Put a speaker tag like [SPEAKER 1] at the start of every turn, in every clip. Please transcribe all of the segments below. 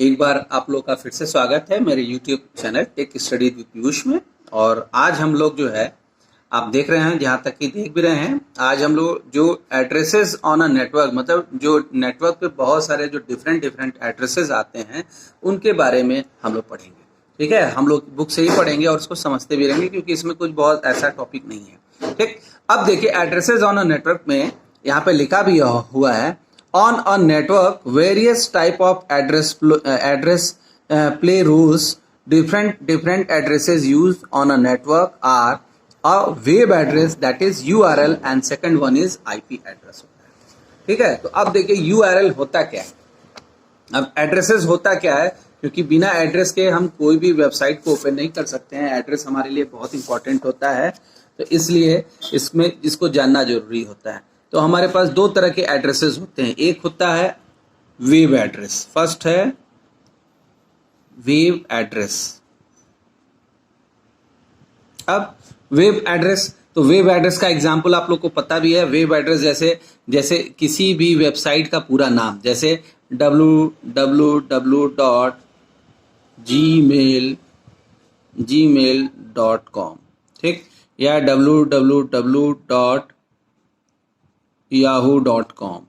[SPEAKER 1] एक बार आप लोग का फिर से स्वागत है मेरे YouTube channel tech study with Piyush में। और आज हम लोग जो है आप देख रहे हैं, जहाँ तक कि देख भी रहे हैं, आज हम लोग जो एड्रेसेस ऑन अ नेटवर्क, मतलब जो नेटवर्क पे बहुत सारे जो डिफरेंट एड्रेसेस आते हैं उनके बारे में हम लोग पढ़ेंगे। ठीक है, हम लोग बुक से ही पढ़ेंगे और उसको समझते भी रहेंगे, क्योंकि इसमें कुछ बहुत ऐसा टॉपिक नहीं है। ठीक, अब देखिए एड्रेसेस ऑन अ नेटवर्क में यहाँ पे लिखा भी हुआ है, on a network various type of address play rules. Different addresses used on a network are a web address, that is URL, and second one is IP address होता है। ठीक है, तो अब देखिए URL होता क्या है, अब एड्रेसेस होता क्या है, क्योंकि बिना एड्रेस के हम कोई भी वेबसाइट को ओपन नहीं कर सकते हैं। एड्रेस हमारे लिए बहुत इंपॉर्टेंट होता है, तो इसलिए इसमें इसको जानना जरूरी होता है। तो हमारे पास दो तरह के एड्रेसेस होते हैं, एक होता है वेब एड्रेस। फर्स्ट है वेब एड्रेस। अब वेब एड्रेस, तो वेब एड्रेस का एग्जांपल आप लोग को पता भी है। वेब एड्रेस जैसे किसी भी वेबसाइट का पूरा नाम, जैसे www.gmail.com, ठीक, या www.yahoo.com।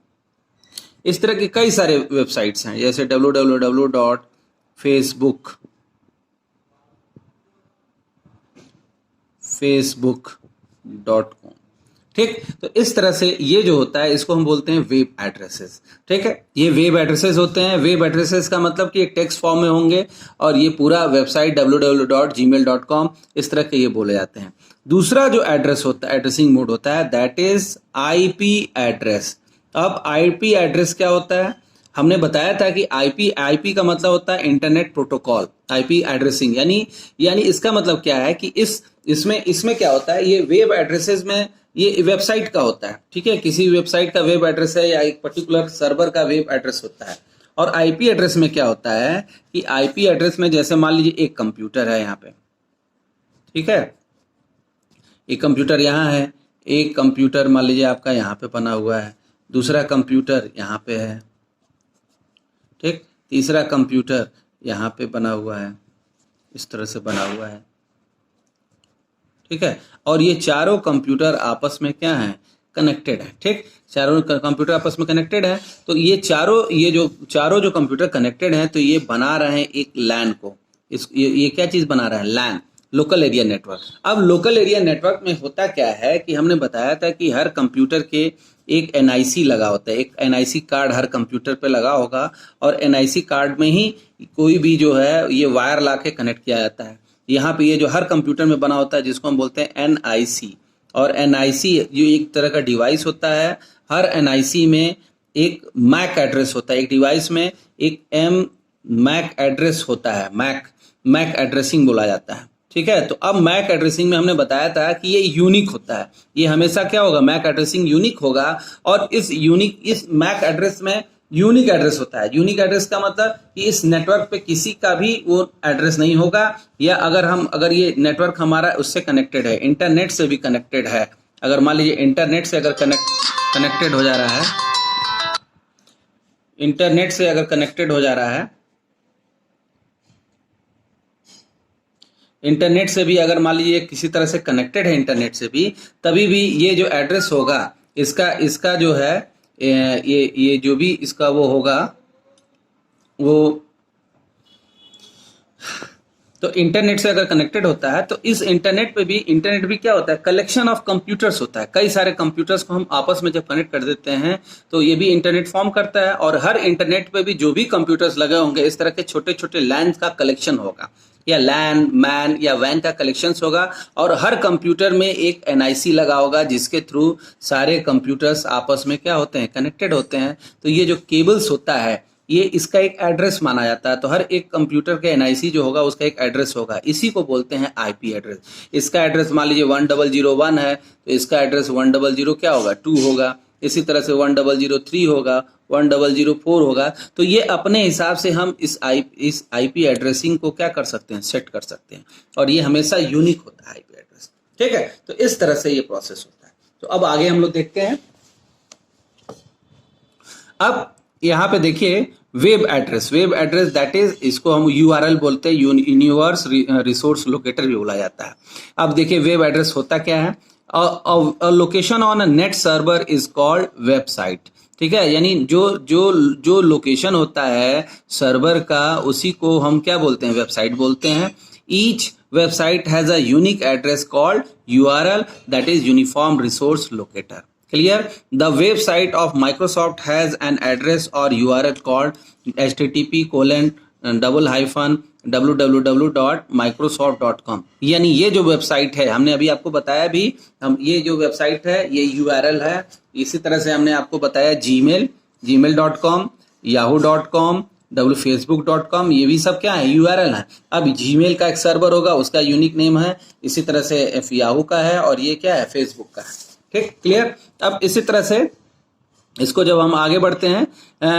[SPEAKER 1] इस तरह के कई सारे वेबसाइट्स हैं, जैसे www.facebook.com। ठीक, तो इस तरह से ये जो होता है इसको हम बोलते हैं वेब एड्रेसेस। ठीक है, ये वेब एड्रेसेस होते हैं। वेब एड्रेसेस का मतलब कि एक टेक्स्ट फॉर्म में होंगे और ये पूरा वेबसाइट www.gmail.com इस तरह के ये बोले जाते हैं। दूसरा जो एड्रेस होता है, एड्रेसिंग मोड होता है, दैट इज आईपी एड्रेस। अब आईपी एड्रेस क्या होता है, हमने बताया था कि आईपी का मतलब होता है इंटरनेट प्रोटोकॉल। आईपी एड्रेसिंग यानी इसका मतलब क्या है कि इसमें क्या होता है, ये वेब एड्रेसेस में ये वेबसाइट का होता है। ठीक है, किसी वेबसाइट का वेब एड्रेस है या एक पर्टिकुलर सर्वर का वेब एड्रेस होता है। और आईपी एड्रेस में क्या होता है कि आईपी एड्रेस में जैसे मान लीजिए एक कंप्यूटर है यहाँ पे, ठीक है, एक कंप्यूटर यहाँ है, एक कंप्यूटर मान लीजिए आपका यहाँ पे बना हुआ है, दूसरा कंप्यूटर यहाँ पे है, ठीक, तीसरा कंप्यूटर यहाँ पे बना हुआ है, इस तरह से बना हुआ है। ठीक है, और ये चारों कंप्यूटर आपस में क्या है, कनेक्टेड है। ठीक, चारों कंप्यूटर आपस में कनेक्टेड है, तो ये चारों जो कंप्यूटर कनेक्टेड हैं, तो ये बना रहे हैं एक लैन को। ये क्या चीज बना रहा है, लैन, लोकल एरिया नेटवर्क। अब लोकल एरिया नेटवर्क में होता क्या है कि हमने बताया था कि हर कंप्यूटर के एक एनआईसी लगा होता है, एक एनआईसी कार्ड हर कंप्यूटर पे लगा होगा, और एनआईसी कार्ड में ही कोई भी जो है ये वायर ला के कनेक्ट किया जाता है। यहाँ पे ये जो हर कंप्यूटर में बना होता है जिसको हम बोलते हैं एनआईसी। और एनआईसी जो एक तरह का डिवाइस होता है, हर एनआईसी में एक मैक एड्रेस होता है, एक डिवाइस में एक मैक एड्रेस होता है, मैक एड्रेसिंग बोला जाता है। ठीक है, तो अब मैक एड्रेसिंग में हमने बताया था कि ये यूनिक होता है। ये हमेशा क्या होगा, मैक एड्रेसिंग यूनिक होगा। और इस मैक एड्रेस में यूनिक एड्रेस होता है। यूनिक एड्रेस का मतलब कि इस नेटवर्क पे किसी का भी वो एड्रेस नहीं होगा, या अगर ये नेटवर्क हमारा उससे कनेक्टेड है, इंटरनेट से भी कनेक्टेड है, अगर मान लीजिए इंटरनेट से अगर कनेक्टेड हो जा रहा है, इंटरनेट से अगर कनेक्टेड हो जा रहा है, इंटरनेट से भी अगर मान लीजिए किसी तरह से कनेक्टेड है इंटरनेट से भी, तभी भी ये जो एड्रेस होगा इसका जो है ये जो भी इसका वो होगा, वो तो इंटरनेट से अगर कनेक्टेड होता है, तो इस इंटरनेट भी क्या होता है, कलेक्शन ऑफ कंप्यूटर्स होता है। कई सारे कंप्यूटर्स को हम आपस में जब कनेक्ट कर देते हैं तो ये भी इंटरनेट फॉर्म करता है। और हर इंटरनेट पे भी जो भी कंप्यूटर्स लगे होंगे, इस तरह के छोटे छोटे लैन का कलेक्शन होगा, या लैन, मैन या वैन का कलेक्शन होगा। और हर कंप्यूटर में एक एनआईसी लगा होगा जिसके थ्रू सारे कंप्यूटर्स आपस में क्या होते हैं, कनेक्टेड होते हैं। तो ये जो केबल्स होता है, ये इसका एक एड्रेस माना जाता है। तो हर एक कंप्यूटर के एनआईसी जो होगा उसका एक एड्रेस होगा, इसी को बोलते हैं आईपी एड्रेस। इसका एड्रेस मान लीजिए 1001 है, तो इसका एड्रेस 100 क्या होगा, 2 होगा। इसी तरह से 1003 होगा, 1004 होगा। तो ये अपने हिसाब से हम इस आईपी एड्रेसिंग को क्या कर सकते हैं, सेट कर सकते हैं। और ये हमेशा यूनिक होता है आईपी एड्रेस। ठीक है, तो इस तरह से ये प्रोसेस होता है। तो अब आगे हम लोग देखते हैं। अब यहाँ पे देखिए वेब एड्रेस दैट इज, इसको हम यूआरएल बोलते हैं, यूनिवर्स रिसोर्स लोकेटर भी बोला जाता है। अब देखिए वेब एड्रेस होता क्या है, location on a net server is called website. ठीक है, यानी जो जो जो लोकेशन होता है सर्वर का, उसी को हम क्या बोलते हैं, वेबसाइट बोलते हैं। Each website has a unique address called URL, that is uniform resource locator. Clear? The website of Microsoft has an address or URL called http://www.microsoft.com। यानी ये जो वेबसाइट है, हमने अभी आपको बताया भी, हम ये जो वेबसाइट है ये URL है। इसी तरह से हमने आपको बताया gmail.com, yahoo.com, facebook.com, ये भी सब क्या है, यूआरएल है। अब जीमेल का एक सर्वर होगा, उसका यूनिक नेम है, इसी तरह से याहू का है, और ये क्या है, फेसबुक का है। ठीक, क्लियर? अब इसी तरह से इसको जब हम आगे बढ़ते हैं,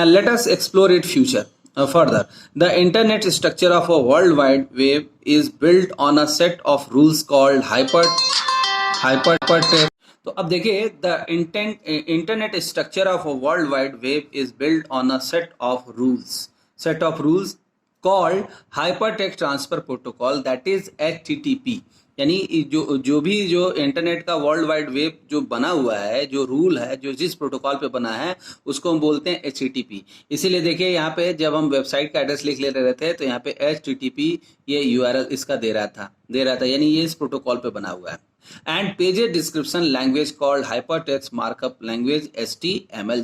[SPEAKER 1] let us explore it future further. The internet structure of a world wide web is built on a set of rules called hypertext. तो अब देखिए, the internet structure of a world wide web is built on a set of rules called hypertext transfer protocol, that is HTTP। यानी जो भी जो internet का world wide web जो बना हुआ है, जो रूल है, जो जिस प्रोटोकॉल पे बना है, उसको हम बोलते हैं HTTP। इसीलिए देखिए यहाँ पे जब हम वेबसाइट का एड्रेस लिख ले रहे थे तो यहाँ पे HTTP ये यूआरएल इसका दे रहा था, यानी ये इस प्रोटोकॉल पे बना हुआ है। And pages description language called hypertext markup language HTML।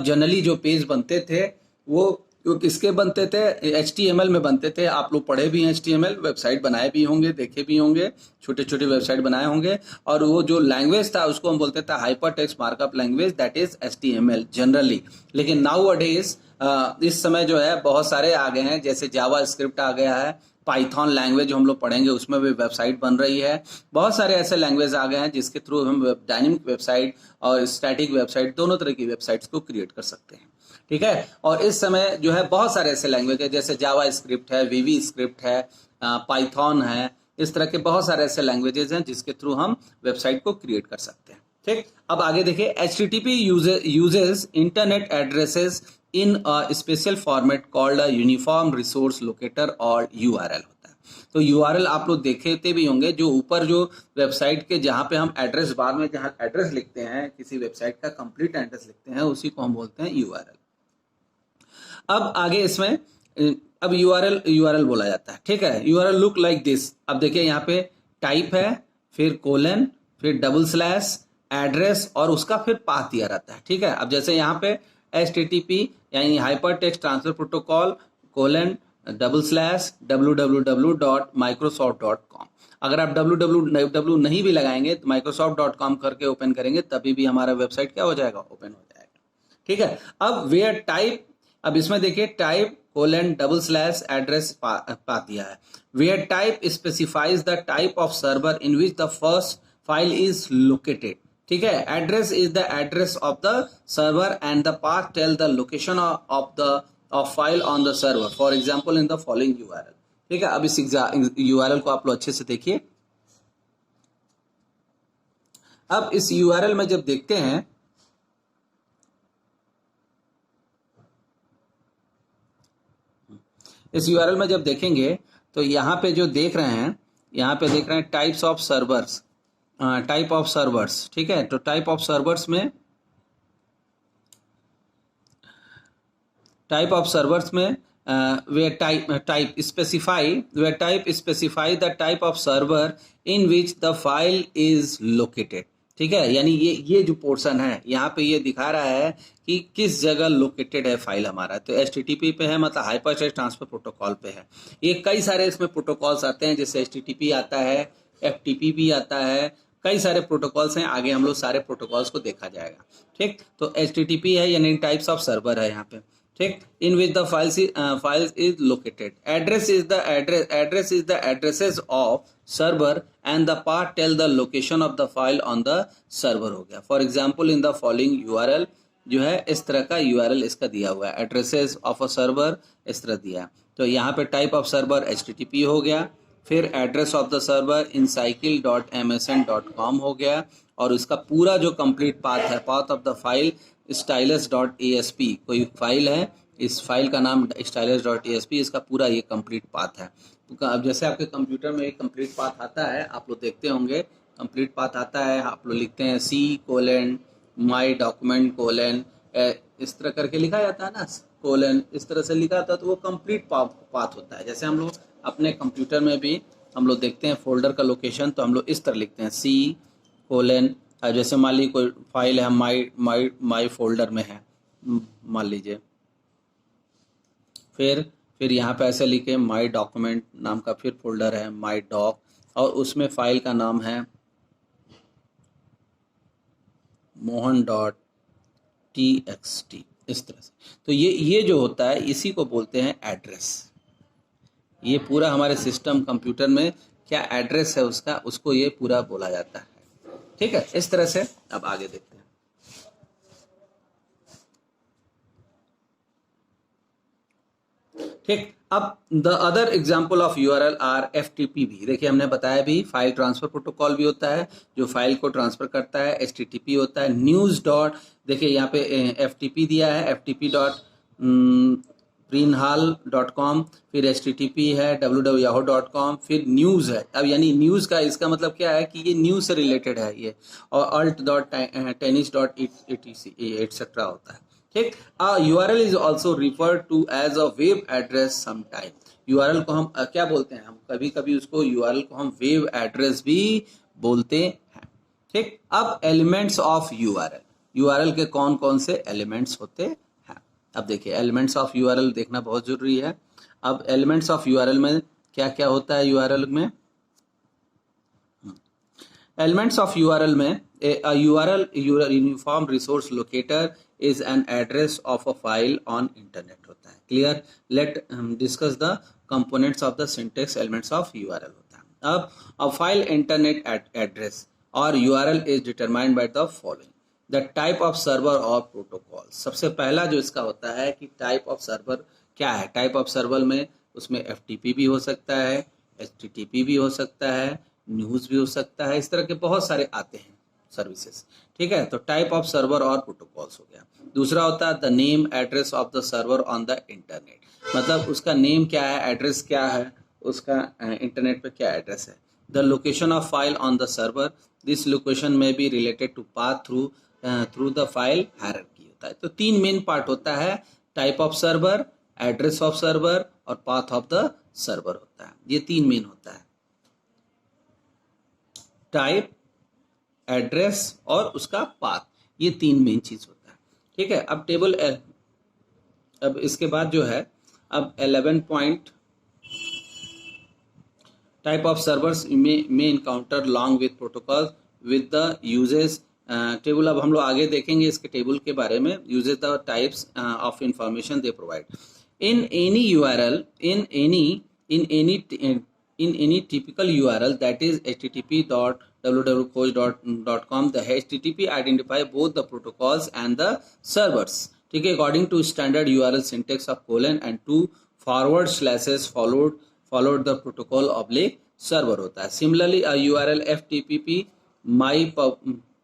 [SPEAKER 1] Generally जो पेज बनते थे वो किसके बनते थे, HTML में बनते थे। आप लोग पढ़े भी हैं HTML, वेबसाइट बनाए भी होंगे, देखे भी होंगे, छोटे छोटे वेबसाइट बनाए होंगे। और वो जो लैंग्वेज था उसको हम बोलते थे hyper text markup language, that is HTML generally. लेकिन नाउ अडेज इस समय जो है बहुत सारे आ गए हैं, जैसे जावा स्क्रिप्ट आ गया है, पाइथन लैंग्वेज हम लोग पढ़ेंगे, उसमें भी वेबसाइट बन रही है। बहुत सारे ऐसे लैंग्वेज आ गए हैं जिसके थ्रू हम डायनेमिक वेबसाइट और स्टैटिक वेबसाइट दोनों तरह की वेबसाइट्स को क्रिएट कर सकते हैं। ठीक है, और इस समय जो है बहुत सारे ऐसे लैंग्वेज है, जैसे जावा स्क्रिप्ट है, वीवी स्क्रिप्ट है, पाइथन है, इस तरह के बहुत सारे ऐसे लैंग्वेजेस हैं जिसके थ्रू हम वेबसाइट को क्रिएट कर सकते हैं। ठीक, अब आगे देखिए, HTTP uses internet addresses in a special format called a uniform resource locator और URL होता है। तो URL आप लोग देखे भी होंगे, जो ऊपर जो वेबसाइट के जहाँ पे हम एड्रेस, बाद में जहाँ एड्रेस लिखते हैं, किसी वेबसाइट का कंप्लीट एड्रेस लिखते हैं, उसी को हम बोलते हैं URL। अब आगे इसमें अब यूआरएल बोला जाता है। ठीक है, यूआरएल लुक लाइक दिस। अब देखिए यहाँ पे टाइप है, फिर कोलन, फिर डबल स्लैश, एड्रेस, और उसका फिर पाथ दिया रहता है। ठीक है, अब जैसे यहाँ पे HTTP यानी hyper text transfer protocol colon double slash www.microsoft.com। अगर आप www नहीं भी लगाएंगे तो microsoft.com करके ओपन करेंगे, तभी भी हमारा वेबसाइट क्या हो जाएगा, ओपन हो जाएगा। ठीक है, अब वेयर टाइप, अब इसमें देखिए type colon double slash address पा दिया है। Where type specifies the type of server in which the first file is located. ठीक है, address is the address of the server and the path tell the location of file on the server, for example in the following URL। ठीक है, अब इस URL को आप लोग अच्छे से देखिए। अब इस URL में जब देखते हैं, इस URL में जब देखेंगे तो यहाँ पे जो देख रहे हैं, यहाँ पे देख रहे हैं types of servers, type of servers. ठीक है, तो टाइप ऑफ सर्वर्स में where type specify the type of server in which the file is located। ठीक है, यानी ये जो पोर्शन है यहाँ पे ये दिखा रहा है कि किस जगह लोकेटेड है फाइल हमारा। तो HTTP पे है, मतलब हाइपर टेक्स्ट ट्रांसफर प्रोटोकॉल पे है। ये कई सारे इसमें प्रोटोकॉल्स आते हैं, जैसे HTTP आता है, FTP भी आता है, कई सारे प्रोटोकॉल्स हैं। आगे हम लोग सारे प्रोटोकॉल्स को देखा जाएगा। ठीक, तो HTTP है यानी टाइप्स ऑफ सर्वर है यहाँ पे। ठीक, in which the files is located. Address is the addresses of server and the path tell the location of the file on the server हो गया। For example in the following URL, जो है इस तरह का URL इसका दिया हुआ है, एड्रेसेस ऑफ अ सर्वर इस तरह दिया है। तो यहाँ पे टाइप ऑफ सर्वर HTTP हो गया, फिर address of the server incycle.msn.com हो गया, और इसका पूरा जो कंप्लीट पाथ है, path of the file stylus.asp, कोई फाइल है इस फाइल का नाम stylus.asp, इसका पूरा ये कंप्लीट पाथ है। तो अब जैसे आपके कंप्यूटर में एक कंप्लीट पाथ आता है, आप लोग देखते होंगे, कंप्लीट पाथ आता है, आप लोग लिखते हैं C:my document : इस तरह करके लिखा जाता है ना, कोलन इस तरह से लिखा जाता है, तो वो कंप्लीट पाथ होता है। जैसे हम लोग अपने कंप्यूटर में भी हम लोग देखते हैं फोल्डर का लोकेशन, तो हम लोग इस तरह लिखते हैं C:, जैसे मान लीजिए कोई फाइल है माई फोल्डर में है, मान लीजिए, फिर यहाँ पे ऐसे लिखे माई डॉक्यूमेंट नाम का फिर फोल्डर है माई डॉक, और उसमें फाइल का नाम है mohan.txt, इस तरह से। तो ये जो होता है इसी को बोलते हैं एड्रेस। ये पूरा हमारे सिस्टम कंप्यूटर में क्या एड्रेस है उसका, उसको ये पूरा बोला जाता है। ठीक है, इस तरह से अब आगे देखते हैं। ठीक, अब the other example of URL are FTP भी। देखिए हमने बताया भी फाइल ट्रांसफर प्रोटोकॉल भी होता है जो फाइल को ट्रांसफर करता है, एचटीटीपी होता है, न्यूज डॉट, देखिए यहाँ पे एफटीपी दिया है, ftp.preenhal.com, फिर एचटीटीपी है www.yahoo.com, फिर न्यूज है। अब यानी न्यूज का इसका मतलब क्या है कि ये न्यूज से रिलेटेड है ये, और alt.tennis.etc एटसेट्रा होता है। ठीक, URL is also referred to as a web address sometime. URL को हम क्या बोलते हैं, हम कभी कभी उसको URL को हम वेब एड्रेस भी बोलते हैं। ठीक, अब एलिमेंट्स ऑफ URL के कौन कौन से एलिमेंट्स होते हैं। अब देखिए एलिमेंट्स ऑफ URL देखना बहुत जरूरी है। अब एलिमेंट्स ऑफ URL में क्या क्या होता है URL में, एलिमेंट्स ऑफ URL में URL uniform resource locator is an address of a file on internet होता है। Clear, let discuss the components of the syntax elements of URL होता है। अब अ फाइल इंटरनेट एड्रेस और URL is determined by the following, the type of server और protocol. सबसे पहला जो इसका होता है कि टाइप ऑफ सर्वर क्या है। टाइप ऑफ सर्वर में उसमें FTP भी हो सकता है, HTTP भी हो सकता है, न्यूज भी हो सकता है, इस तरह के बहुत सारे आते हैं सर्विसेज। ठीक है, तो टाइप ऑफ सर्वर और प्रोटोकॉल्स हो गया। दूसरा होता है the name address of the server on the internet, मतलब उसका नेम क्या है, एड्रेस क्या है, उसका इंटरनेट पे क्या एड्रेस है। The location of file on the server, this location में be related to path through the file hierarchy होता है। तो तीन मेन पार्ट होता है, type of server, address of server और पाथ ऑफ द सर्वर होता है। ये तीन मेन होता है, टाइप, एड्रेस और उसका पाथ, ये तीन मेन चीज होता है। ठीक है, अब टेबल अब इसके बाद जो है अब 11 पॉइंट, टाइप ऑफ सर्वर्स में encounter long with protocol with the uses table. अब हम लोग आगे देखेंगे इसके टेबल के बारे में। Uses the types of information they provide in any URL, in any typical URL, that is http.www.coach.com, the HTTP identify both the protocols and the servers। ठीक है, according to standard URL syntax of colon and two forward slashes followed the protocol oblique server होता है। Similarly a URL FTP my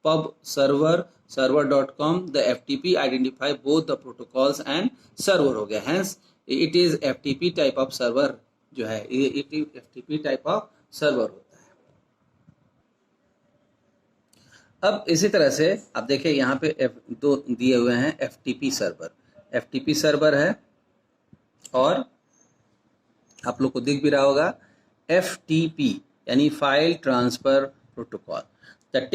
[SPEAKER 1] pub server.com, the FTP identify both the protocols and server हो गया, hence it is FTP type of server जो है, ये FTP type of server होता है। अब इसी तरह से आप देखिए यहाँ पे दो दिए हुए हैं, FTP सर्वर है, और आप लोग को दिख भी रहा होगा FTP यानी file transfer protocol, the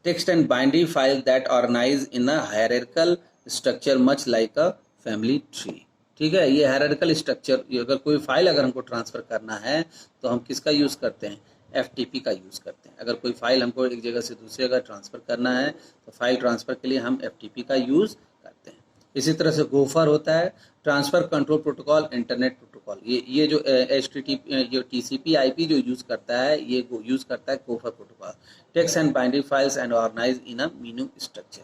[SPEAKER 1] text and binary file that organize in a hierarchical structure much like a family tree. ठीक है, ये हायरार्किकल स्ट्रक्चर, अगर कोई फाइल अगर हमको ट्रांसफर करना है तो हम किसका यूज़ करते हैं, FTP का यूज़ करते हैं। अगर कोई फाइल हमको एक जगह से दूसरी जगह ट्रांसफ़र करना है तो फाइल ट्रांसफ़र के लिए हम FTP का यूज़ करते हैं। इसी तरह से गोफर होता है, transfer control protocol, internet protocol. ये जो HTTP जो TCP IP जो यूज़ करता है, ये यूज़ करता है gopher protocol. Text and binary files and organize in a menu structure.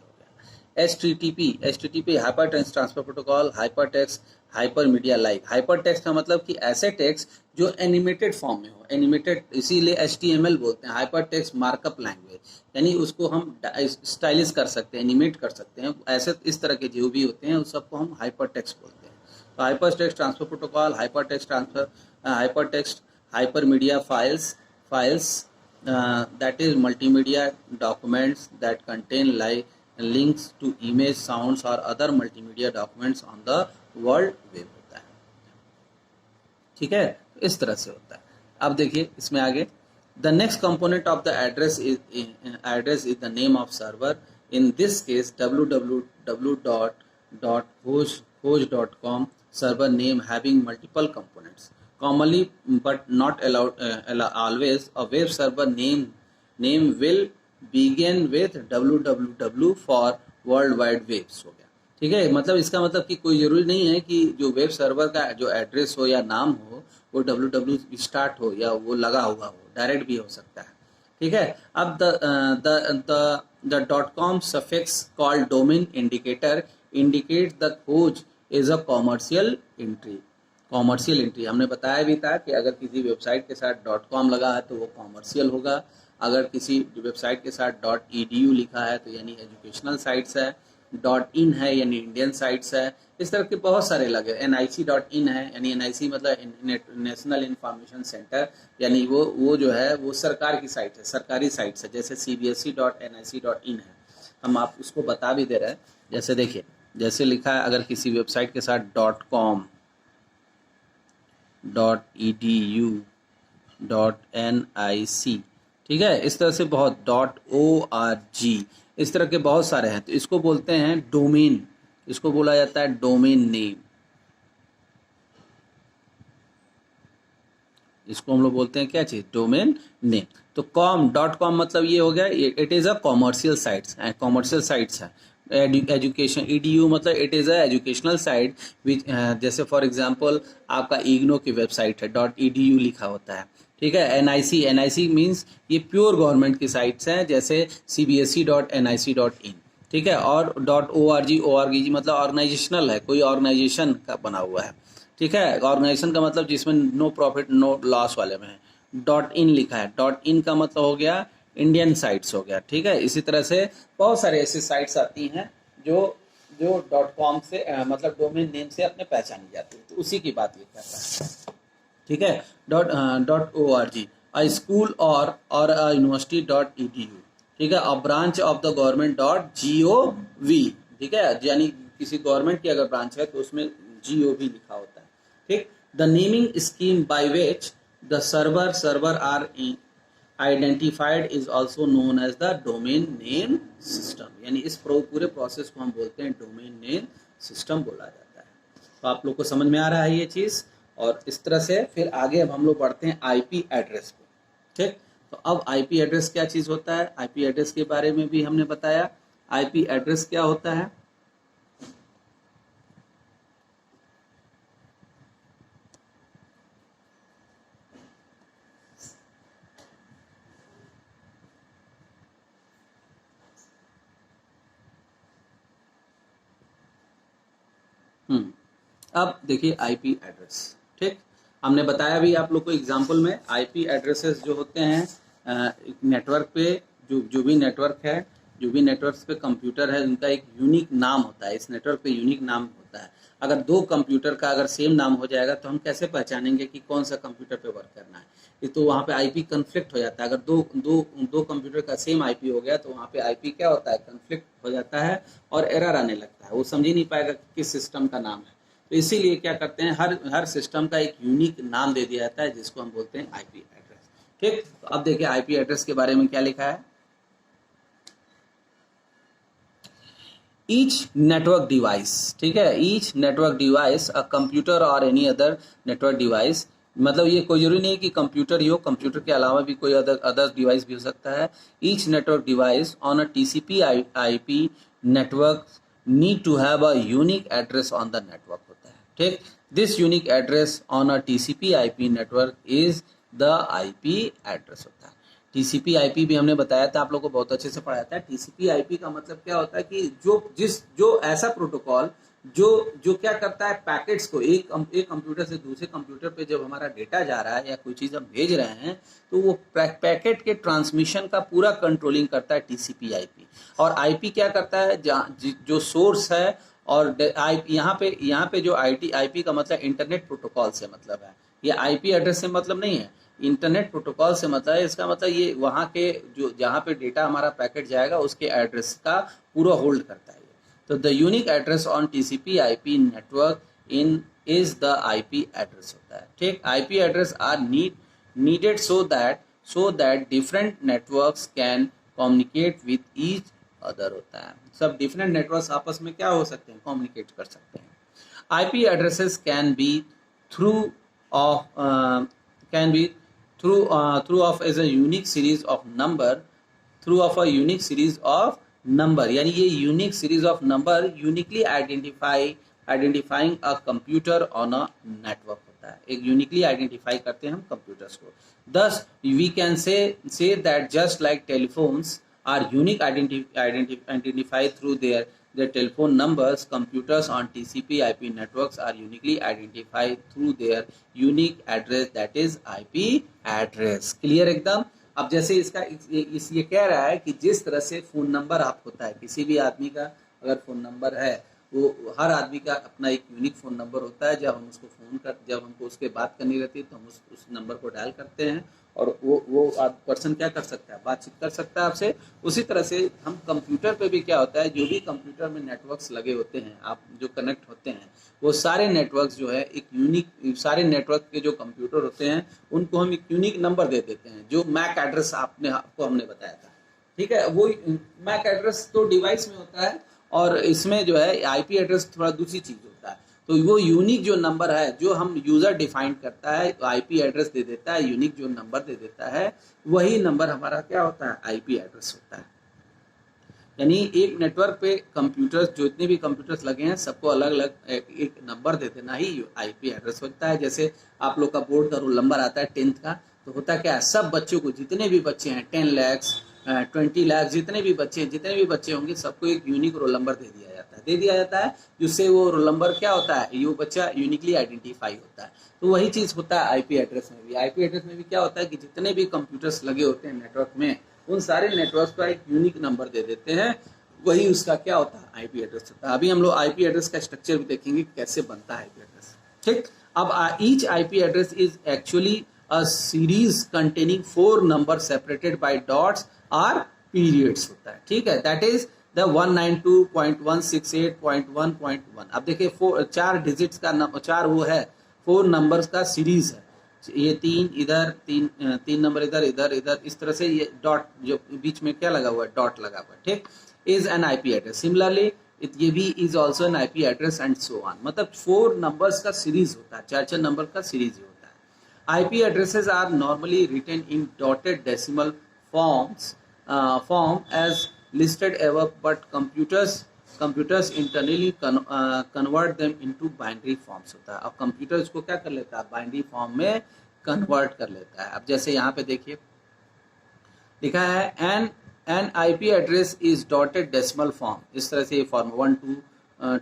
[SPEAKER 1] HTTP hypertext transfer protocol, hypertext hypermedia like. Hypertext का मतलब कि ऐसे टेक्स्ट जो एनिमेटेड फॉर्म में हो, एनिमेटेड इसीलिए HTML बोलते हैं, हाइपर टेक्स्ट मार्कअप लैंग्वेज, यानी उसको हम स्टाइलिश कर सकते हैं, एनिमेट कर सकते हैं। ऐसे इस तरह के जो भी होते हैं उस सबको हम हाइपर टेक्स्ट बोलते हैं। तो hyper text transfer protocol, hypertext transfer, hyper text, hyper media files that is multimedia documents that contain links to image, sounds or other multimedia documents on the world web होता है। ठीक है, इस तरह से होता है। अब देखिए इसमें आगे, the next component of the address is the name of server. In this case www.host.com server name having multiple components. Commonly but not always, a web server name will begin with www for world wide webs हो गया। ठीक है, मतलब इसका मतलब कि कोई जरूरी नहीं है कि जो वेब सर्वर का जो एड्रेस हो या नाम हो वो www स्टार्ट हो या वो लगा हुआ हो, डायरेक्ट भी हो सकता है। ठीक है, अब the .com suffix called domain indicator indicates the खोज is a commercial entry। Commercial entry हमने बताया भी था कि अगर किसी वेबसाइट के साथ .com लगा है तो वो कॉमर्शियल होगा, अगर किसी वेबसाइट के साथ .edu लिखा है तो यानी एजुकेशनल साइट्स है, .in है यानी इंडियन साइट्स है, इस तरह के बहुत सारे लगे। nic.in है यानी NIC मतलब नेशनल इंफॉर्मेशन सेंटर, यानी वो जो है वो सरकार की साइट है, सरकारी साइट्स है, जैसे cbse.nic.in है। हम आप उसको बता भी दे रहे हैं, जैसे देखिए जैसे लिखा है अगर किसी वेबसाइट के साथ .com .edu .nic, ठीक है, इस तरह से बहुत .org, इस तरह के बहुत सारे हैं, तो इसको बोलते हैं डोमेन, इसको बोला जाता है डोमेन नेम, इसको हम लोग बोलते हैं क्या चीज, डोमेन नेम। तो .com मतलब ये हो गया, it is a commercial sites, commercial sites है। एजुकेशन edu मतलब it is a educational site which, जैसे फॉर एग्जांपल आपका इग्नो की वेबसाइट है .edu लिखा होता है। ठीक है, NIC मींस ये प्योर गवर्नमेंट की साइट्स हैं, जैसे cbse.nic.in। ठीक है, और .org मतलब ऑर्गेनाइजेशनल है, कोई ऑर्गेनाइजेशन का बना हुआ है। ठीक है, ऑर्गेनाइजेशन का मतलब जिसमें नो प्रॉफिट नो लॉस वाले में है। .in लिखा है, .in का मतलब हो गया इंडियन साइट्स हो गया। ठीक है, इसी तरह से बहुत सारे ऐसी साइट्स आती हैं जो .com से मतलब डोमेन नेम से अपने पहचानी जाती है, तो उसी की बात ये कर रहा है। ठीक है, .org, अ स्कूल और अ यूनिवर्सिटी .edu। ठीक है, a branch of the government .gov। ठीक है, यानी किसी गवर्नमेंट की अगर ब्रांच है तो उसमें gov लिखा होता है। ठीक, the naming scheme by which the server are identified is also known as the domain name system, यानी इस पूरे प्रोसेस को हम बोलते हैं डोमेन नेम सिस्टम बोला जाता है। तो आप लोग को समझ में आ रहा है ये चीज, और इस तरह से फिर आगे अब हम लोग बढ़ते हैं आईपी एड्रेस पे। ठीक, तो अब आईपी एड्रेस क्या चीज होता है, आईपी एड्रेस के बारे में भी हमने बताया। आईपी एड्रेस क्या होता है, अब देखिए आईपी एड्रेस। ठीक, हमने बताया भी आप लोग को एग्जाम्पल में, आईपी एड्रेसेस जो होते हैं नेटवर्क पे, जो भी नेटवर्क है, जो भी नेटवर्क पे कंप्यूटर है, उनका एक यूनिक नाम होता है, इस नेटवर्क पे यूनिक नाम होता है। अगर दो कंप्यूटर का अगर सेम नाम हो जाएगा तो हम कैसे पहचानेंगे कि कौन सा कंप्यूटर पे वर्क करना है, ये तो वहाँ पे आईपी कन्फ्लिक्ट हो जाता है। अगर दो कंप्यूटर का सेम आईपी हो गया तो वहाँ पे आईपी क्या होता है, कन्फ्लिक्ट हो जाता है और एरर आने लगता है, वो समझ ही नहीं पाएगा कि किस सिस्टम का नाम है। तो इसीलिए क्या करते हैं, हर सिस्टम का एक यूनिक नाम दे दिया जाता है जिसको हम बोलते हैं आईपी एड्रेस। ठीक, तो अब देखिए आईपी एड्रेस के बारे में क्या लिखा है, ईच नेटवर्क डिवाइस। ठीक है, each network device a computer और एनी अदर नेटवर्क डिवाइस, मतलब ये कोई जरूरी नहीं है कि कंप्यूटर ही हो, कंप्यूटर के अलावा भी कोई अदर डिवाइस भी हो सकता है। Each network device on a TCP IP network need to have a unique address on the network होता है। ठीक, this unique address on a TCP IP network is the IP address होता है। TCP IP भी हमने बताया था, आप लोगों को बहुत अच्छे से पढ़ाया था। TCP IP का मतलब क्या होता है कि जो ऐसा प्रोटोकॉल जो क्या करता है, पैकेट्स को एक कंप्यूटर से दूसरे कंप्यूटर पे जब हमारा डेटा जा रहा है या कोई चीज़ हम भेज रहे हैं तो वो पैकेट के ट्रांसमिशन का पूरा कंट्रोलिंग करता है टीसीपी आईपी। और आईपी क्या करता है, जो सोर्स है और यहाँ पे जो आईपी का मतलब इंटरनेट प्रोटोकॉल से मतलब है, ये आईपी एड्रेस से मतलब नहीं है, इंटरनेट प्रोटोकॉल से मतलब है। इसका मतलब ये वहाँ के जो जहाँ पे डेटा हमारा पैकेट जाएगा उसके एड्रेस का पूरा होल्ड करता है। तो the unique address on TCP IP network in is the IP address होता है। ठीक, IP address are needed so that different networks can communicate with each other होता है। सब डिफरेंट नेटवर्क्स आपस में क्या हो सकते हैं, कम्युनिकेट कर सकते हैं। IP addresses can be through of through of as a unique series of number through of a unique series of number, यानी ये unique series of number uniquely identifying a computer on a network होता है। एक uniquely identify करते हैं हम computers को। Thus we can say that just like telephones are unique identified through their telephone numbers, computers on TCP IP networks are uniquely identified through their unique address, that is IP address। Clear एकदम। अब जैसे इसका ये कह रहा है कि जिस तरह से फोन नंबर आप होता है, किसी भी आदमी का अगर फोन नंबर है, वो हर आदमी का अपना एक यूनिक फ़ोन नंबर होता है। जब हम उसको जब हमको उसके बात करनी रहती है तो हम उस नंबर को डायल करते हैं और वो पर्सन क्या कर सकता है, बातचीत कर सकता है आपसे। उसी तरह से हम कंप्यूटर पे भी क्या होता है, जो भी कंप्यूटर में नेटवर्क्स लगे होते हैं, आप जो कनेक्ट होते हैं, वो सारे नेटवर्क्स जो है एक यूनिक, सारे नेटवर्क के जो कंप्यूटर होते हैं उनको हम एक यूनिक नंबर दे देते हैं, जो मैक एड्रेस आपको हमने बताया था। ठीक है, वो मैक एड्रेस तो डिवाइस में होता है और इसमें जो है आईपी एड्रेस थोड़ा दूसरी चीज होता है। तो वो यूनिक जो नंबर है जो हम यूजर डिफाइन करता है, तो आईपी एड्रेस दे देता है, यूनिक जो नंबर दे देता है, वही नंबर हमारा क्या होता है, आईपी एड्रेस होता है। यानी एक नेटवर्क पे कंप्यूटर्स, जो इतने भी कंप्यूटर्स लगे हैं, सबको अलग अलग एक नंबर दे देना ही आईपी एड्रेस होता है। जैसे आप लोग का बोर्ड का रोल नंबर आता है 10th का, तो होता क्या है, सब बच्चों को, जितने भी बच्चे हैं, 10 लाख 20 लाख जितने भी बच्चे होंगे, सबको एक यूनिक रोल नंबर दे दिया जाता है, जिससे वो रोल नंबर क्या होता है, ये बच्चा यूनिकली आइडेंटिफाई होता है। तो वही चीज होता है आईपी एड्रेस में भी। आईपी एड्रेस में भी क्या होता है कि जितने भी कंप्यूटर्स लगे होते हैं नेटवर्क में, उन सारे नेटवर्क का एक यूनिक नंबर दे देते हैं, वही उसका क्या होता है, आईपी एड्रेस होता है। अभी हम लोग आईपी एड्रेस का स्ट्रक्चर भी देखेंगे कैसे बनता है आईपी एड्रेस। ठीक, अब each IP address is actually a series containing 4 numbers separated by dots or periods होता है। ठीक है, that is the 192.168.1.1। अब देखिए 4 डिजिट्स का 4 वो है, 4 नंबर्स का सीरीज है। ये 3 इधर, 3 नंबर इधर, इस तरह से ये डॉट जो बीच में क्या लगा हुआ है, डॉट लगा हुआ है। ठीक, is an IP address. Similarly ये भी is also an IP address and so on. मतलब 4 नंबर्स का सीरीज होता है, 4 नंबर का सीरीज होता है। IP addresses are normally written in dotted decimal form as listed above, but computers internally convert them into binary forms होता है। अब कंप्यूटर इसको क्या कर लेता है, बाइनरी फॉर्म में कन्वर्ट कर लेता है। अब जैसे यहाँ पे देखिए लिखा है an IP address is dotted decimal form, इस तरह से ये फॉर्म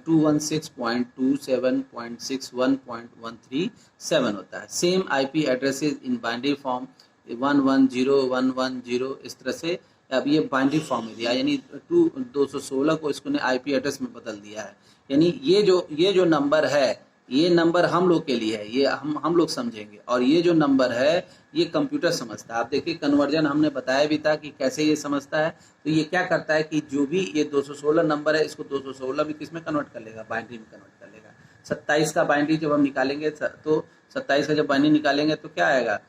[SPEAKER 1] 216.27.61.137 होता है। Same IP addresses in binary form 110.110 इस तरह से। अब ये बाइनरी फॉर्म में दिया, यानी 216 को इसको ने आईपी एड्रेस में बदल दिया है। यानी ये जो नंबर है, ये नंबर हम लोग के लिए है, ये हम लोग समझेंगे, और ये जो नंबर है ये कंप्यूटर समझता है। आप देखिए कन्वर्जन हमने बताया भी था कि कैसे ये समझता है। तो ये क्या करता है कि जो भी ये 216 नंबर है, इसको 216 भी किस में कन्वर्ट कर लेगा, बाइनरी में कन्वर्ट कर लेगा। 27 का बाइनरी जब हम निकालेंगे, तो 27 का जब बाइनरी निकालेंगे तो क्या आएगा,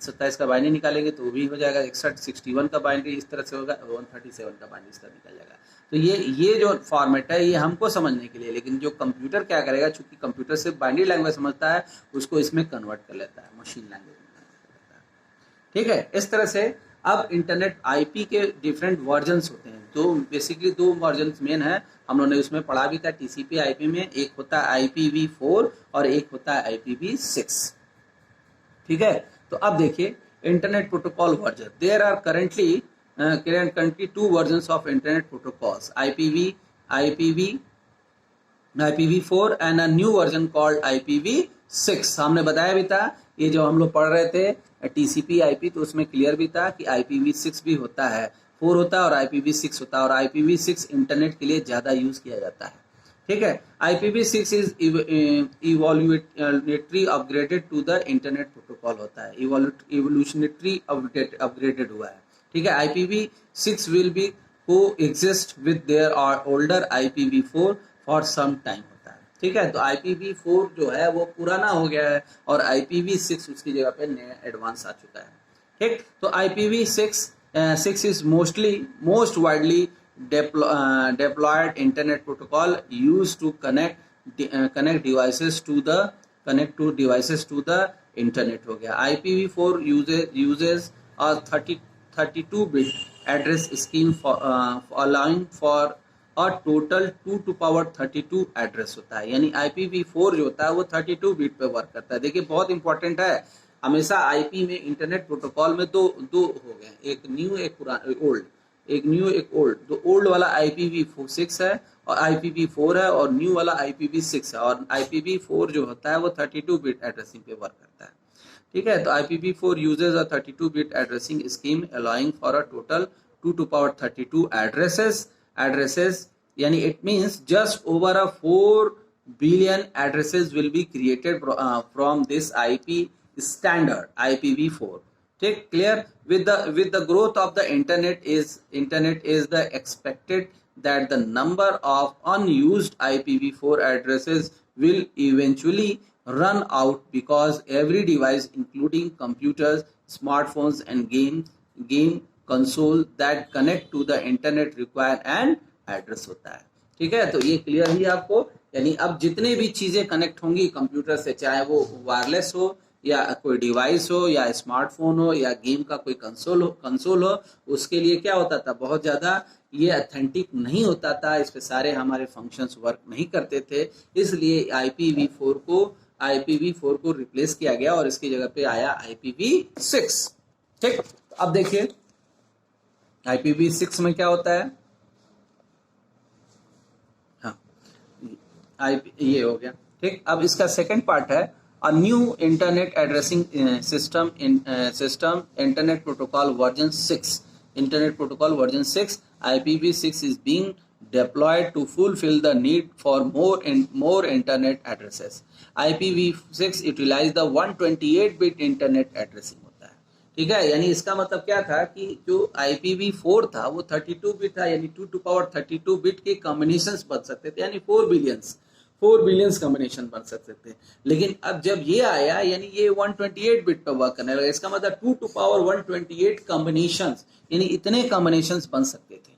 [SPEAKER 1] 27 का बाइनरी निकालेंगे तो वो भी हो जाएगा 61 का बाइनरी इस तरह से होगा, 137 का बाइनरी इस तरह निकल जाएगा। तो ये जो फॉर्मेट है ये हमको समझने के लिए, लेकिन जो कंप्यूटर क्या करेगा, चूंकि कंप्यूटर सिर्फ बाइनरी लैंग्वेज समझता है, उसको इसमें कन्वर्ट कर लेता है, मशीन लैंग्वेज में कन्वर्ट कर लेता है। ठीक है, इस तरह से अब इंटरनेट आईपी के डिफरेंट वर्जन्स होते हैं। बेसिकली 2 वर्जन्स मेन है, हम लोगों ने उसमें पढ़ा भी था टीसीपी आईपी में। एक होता है IPv4 और एक होता है IPv6। ठीक है, तो अब देखिए internet protocol version. There are currently 2 versions of internet protocols, IPv4 and a new version called IPv6। हमने बताया भी था, ये जो हम लोग पढ़ रहे थे टीसीपी आईपी, तो उसमें क्लियर भी था कि IPv6 भी होता है, 4 होता है और IPv6 होता है, और IPv6 इंटरनेट के लिए ज्यादा यूज किया जाता है। ठीक है। IPv6 is evolutionary upgraded to the internet protocol होता है, इवोल्यूशनरी अपग्रेडेड हुआ है। ठीक है। IPv6 will be coexist with their older IPv4 for some time होता है। ठीक है। तो IPv4 जो है वो पुराना हो गया है और IPv6 उसकी जगह पे नया एडवांस आ चुका है। ठीक। तो IPv6 is most widely deployed internet protocol used to connect devices to the internet हो गया। IPv4 uses a 32-bit address scheme for allowing for a total 2 to power 32 address होता है। यानी IPv4 जो होता है वो 32 बिट पे वर्क करता है। देखिए बहुत इंपॉर्टेंट है, हमेशा आईपी में इंटरनेट प्रोटोकॉल में दो हो गए, एक न्यू एक पुराना, ओल्ड, एक न्यू एक ओल्ड। तो ओल्ड वाला IPv6 है और IPv4 है और न्यू वाला IPv6 है। और IPv4 जो होता है वो 32 बिट एड्रेसिंग पे वर्क करता है। ठीक है। तो IPv4 uses a 32 bit addressing scheme allowing for a total 2 to power 32 addresses यानी it means just over a 4 billion addresses will be created from this IP standard IPv4। ठीक, clear? With the growth of the internet is the expected that the number of unused IPv4 addresses will eventually run out because every device including computers, smartphones and game console that connect to the internet require an address होता है। ठीक है। तो ये clear ही आपको, यानी अब जितने भी चीजें कनेक्ट होंगी कंप्यूटर से, चाहे वो वायरलेस हो या कोई डिवाइस हो या स्मार्टफोन हो या गेम का कोई कंसोल हो, उसके लिए क्या होता था, बहुत ज्यादा ये ऑथेंटिक नहीं होता था, इस पे सारे हमारे फंक्शंस वर्क नहीं करते थे। इसलिए IPv4 को रिप्लेस किया गया और इसकी जगह पे आया IPv6। ठीक। अब देखिए IPv6 में क्या होता है। हाँ, ये हो गया। ठीक। अब इसका सेकंड पार्ट है a new internet addressing system internet protocol version 6 IPv6 is being deployed to fulfill the need for more internet addresses। IPv6 utilize the 128-bit internet addressing होता है। ठीक है। यानी इसका मतलब क्या था कि जो IPv4 था वो 32 बिट था, यानी 2 to power 32 बिट के कॉम्बिनेशंस बन सकते थे, यानी 4 बिलियंस कॉम्बिनेशन बन सकते थे। लेकिन अब जब ये आया, यानी ये 128 बिट पे वर्क करने लगा, इसका मतलब 2 to power 128 कॉम्बिनेशंस, यानी इतने कॉम्बिनेशंस बन सकते थे।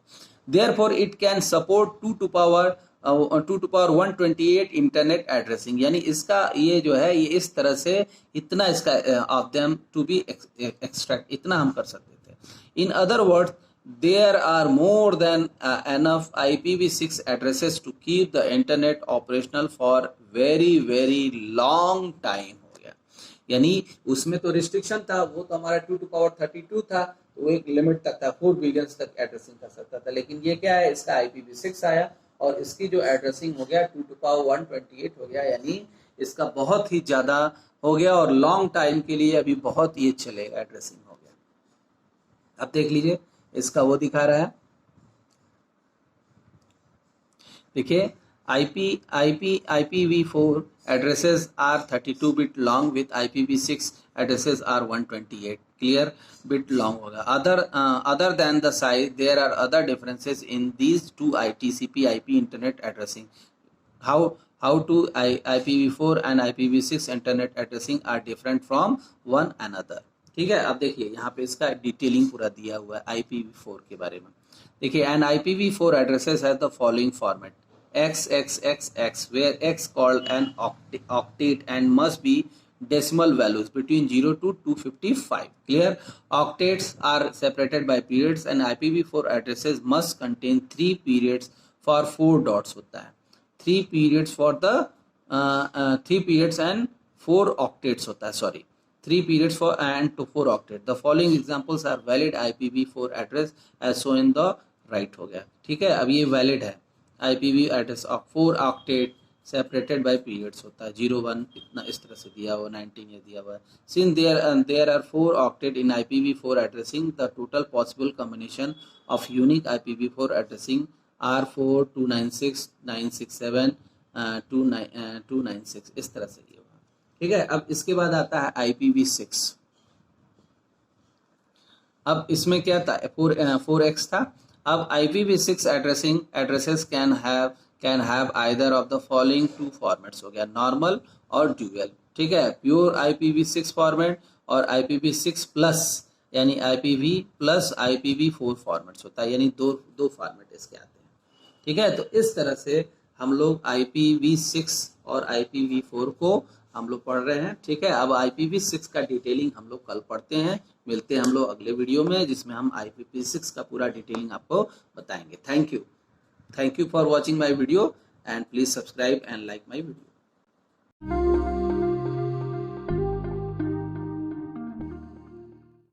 [SPEAKER 1] Therefore it can support 2 to power 128 internet addressing, यानी इसका ये जो है ये इस तरह से इतना इसका of them to be extract, इतना हम कर सकते थे। In other words there are more than enough IPv6 addresses to keep the internet operational for very long time हो गया। यानी उसमें तो रिस्ट्रिक्शन था, वो तो हमारा 2 to power 32 था, तो वो एक लिमिट तक था, 4 बिलियंस तक एड्रेसिंग कर सकता था। लेकिन ये क्या है, इसका IPv6 आया और इसकी जो एड्रेसिंग हो गया 2 to power 128 हो गया, यानी इसका बहुत ही ज्यादा हो गया और लॉन्ग टाइम के लिए अभी बहुत ये चलेगा, एड्रेसिंग हो गया। अब देख लीजिए इसका वो दिखा रहा है, देखिए IPv4 addresses are 32 bit long with IPv6 addresses are 128 clear bit long होगा। Other than the size there are other differences in these two TCP/IP internet addressing। How to IPv4 and IPv6 internet addressing are different from one another। ठीक है। अब देखिए यहाँ पे इसका detailing पूरा दिया हुआ है IPv4 के बारे में। देखिए an IPv4 addresses has the following format XXXX where X called an octet and must be decimal values between 0 to 255 clear। Octets are separated by periods and IPv4 addresses must contain 3 periods for 4 dots होता है, 3 periods for the 3 periods and 4 octets होता है, sorry 3 periods for and to 4 octet। The following examples are valid IPv4 address as shown in the right हो गया। ठीक है। अब ये valid है IPv address of 4 octet separated by periods होता है, 01 इतना इस तरह से दिया हुआ, 19 ये दिया हुआ है। Since there are 4 octet in IPv4 addressing, the total possible combination of unique IPv4 addressing R4 296 967 296 इस तरह से ये होगा। ठीक है, अब इसके बाद आता है IPv6। अब इसमें क्या था, 4x था। अब IPv6 addresses can have either of the following two formats, हो गया नॉर्मल और ड्यूअल। ठीक है, प्योर IPv6 फॉर्मेट और IPv6 प्लस यानी IPv प्लस IPv4 फॉर्मेट्स होता है, यानी दो फॉर्मेट इसके आते हैं। ठीक है, तो इस तरह से हम लोग IPv6 और IPv4 को हम लोग पढ़ रहे हैं। ठीक है, अब IPv6 का डिटेलिंग हम लोग कल पढ़ते हैं। मिलते हैं हम लोग अगले वीडियो में, जिसमें हम IPv6 का पूरा डिटेलिंग आपको बताएंगे। Thank you for watching my video and please subscribe and like my video.